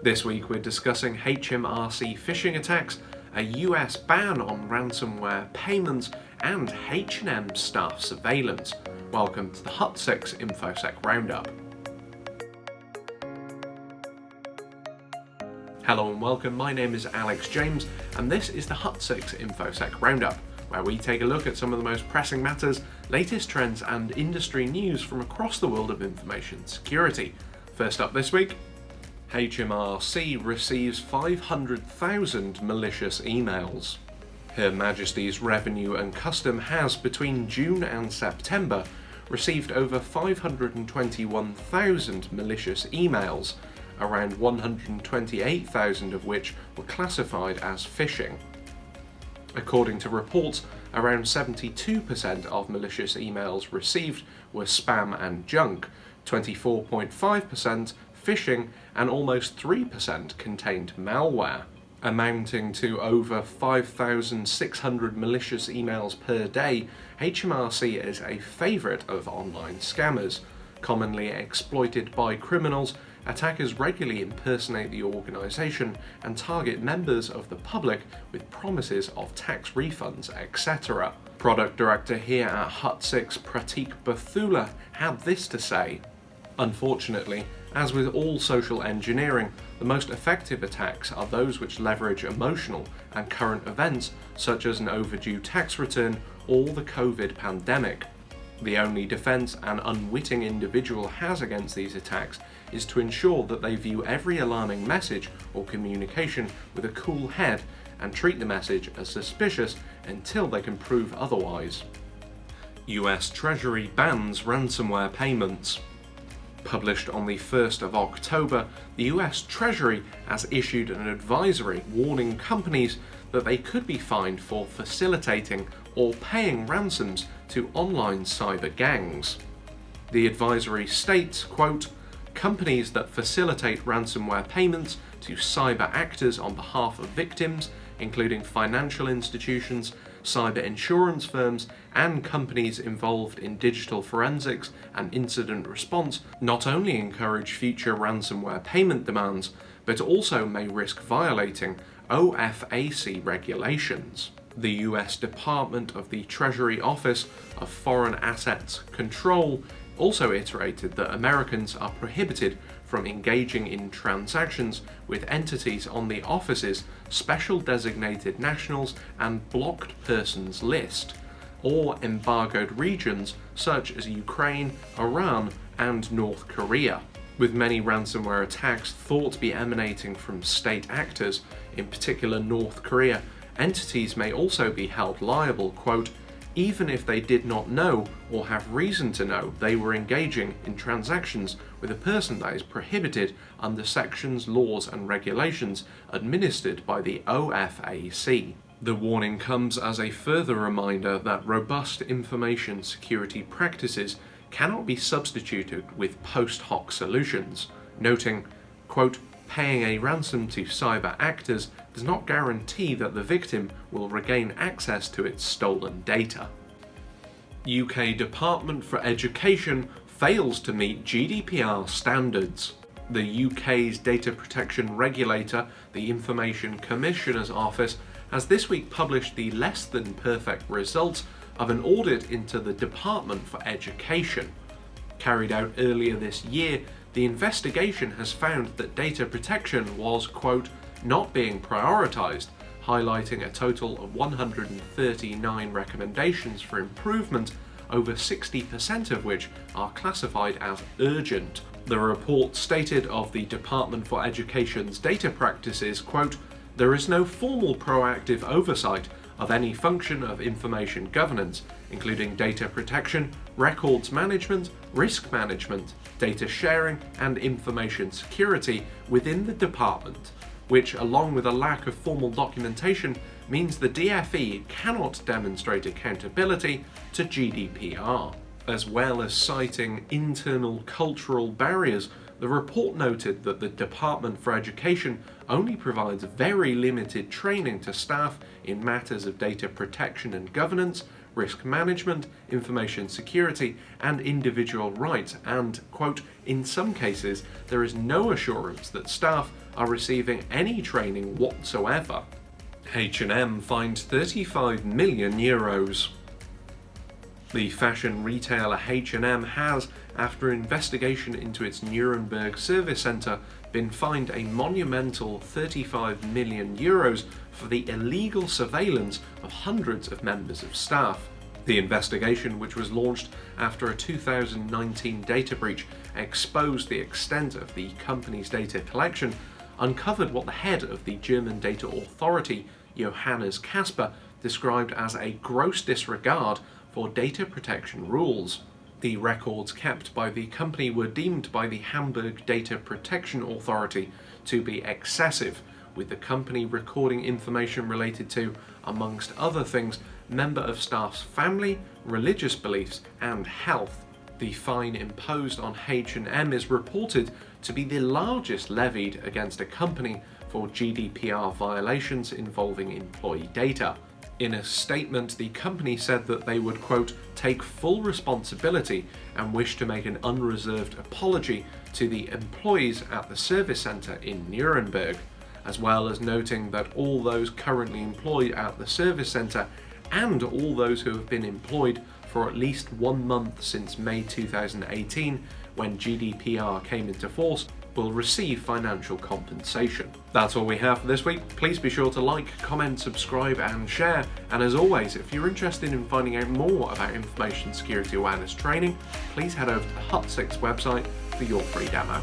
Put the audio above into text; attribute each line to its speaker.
Speaker 1: This week we're discussing HMRC phishing attacks, a US ban on ransomware payments, and H&M staff surveillance. Welcome to the Hut6 Infosec Roundup. Hello and welcome, my name is Alex James, and this is the Hut6 Infosec Roundup, where we take a look at some of the most pressing matters, latest trends, and industry news from across the world of information security. First up this week, HMRC receives 500,000 malicious emails. Her Majesty's Revenue and Custom has, between June and September, received over 521,000 malicious emails, around 128,000 of which were classified as phishing. According to reports, around 72% of malicious emails received were spam and junk, 24.5% phishing, and almost 3% contained malware. Amounting to over 5,600 malicious emails per day, HMRC is a favourite of online scammers. Commonly exploited by criminals, attackers regularly impersonate the organisation and target members of the public with promises of tax refunds, etc. Product Director here at Hut6, Pratik Bathula, had this to say: "Unfortunately, as with all social engineering, the most effective attacks are those which leverage emotional and current events such as an overdue tax return or the COVID pandemic. The only defence an unwitting individual has against these attacks is to ensure that they view every alarming message or communication with a cool head and treat the message as suspicious until they can prove otherwise." UStreasury bans ransomware payments. Published on the 1st of October, the US Treasury has issued an advisory warning companies that they could be fined for facilitating or paying ransoms to online cyber gangs. The advisory states, quote, "Companies that facilitate ransomware payments to cyber actors on behalf of victims, including financial institutions, cyber insurance firms, and companies involved in digital forensics and incident response, not only encourage future ransomware payment demands, but also may risk violating OFAC regulations." The US Department of the Treasury Office of Foreign Assets Control also iterated that Americans are prohibited from engaging in transactions with entities on the office's Special Designated Nationals and Blocked Persons list, or embargoed regions such as Ukraine, Iran, and North Korea. With many ransomware attacks thought to be emanating from state actors, in particular North Korea, entities may also be held liable, quote, "even if they did not know or have reason to know they were engaging in transactions with a person that is prohibited under sections, laws, and regulations administered by the OFAC." The warning comes as a further reminder that robust information security practices cannot be substituted with post hoc solutions, noting, quote, "paying a ransom to cyber actors does not guarantee that the victim will regain access to its stolen data." UK Department for Education fails to meet GDPR standards. The UK's data protection regulator, the Information Commissioner's Office, has this week published the less than perfect results of an audit into the Department for Education. Carried out earlier this year, the investigation has found that data protection was, quote, "not being prioritised," highlighting a total of 139 recommendations for improvement, over 60% of which are classified as urgent. The report stated of the Department for Education's data practices, quote, "there is no formal proactive oversight of any function of information governance, including data protection, records management, risk management, data sharing, and information security within the department, which, along with a lack of formal documentation, means the DfE cannot demonstrate accountability to GDPR." As well as citing internal cultural barriers, the report noted that the Department for Education only provides very limited training to staff in matters of data protection and governance, risk management, information security, and individual rights, and, quote, "in some cases, there is no assurance that staff are receiving any training whatsoever. H&M fined €35 million. The fashion retailer H&M has, after investigation into its Nuremberg service centre, been fined a monumental €35 million for the illegal surveillance of hundreds of members of staff. The investigation, which was launched after a 2019 data breach exposed the extent of the company's data collection, uncovered what the head of the German data authority, Johannes Kasper, described as a gross disregard for data protection rules. The records kept by the company were deemed by the Hamburg Data Protection Authority to be excessive, with the company recording information related to, amongst other things, member of staff's family, religious beliefs, and health. The fine imposed on H&M is reported to be the largest levied against a company for GDPR violations involving employee data. In a statement, the company said that they would, quote, take full responsibility and wish to make an unreserved apology to the employees at the service centre in Nuremberg, as well as noting that all those currently employed at the service centre and all those who have been employed for at least 1 month since May 2018, when GDPR came into force, will receive financial compensation. That's all we have for this week. Please be sure to like, comment, subscribe and share. And as always, if you're interested in finding out more about information security awareness training, please head over to the Hut6 website for your free demo.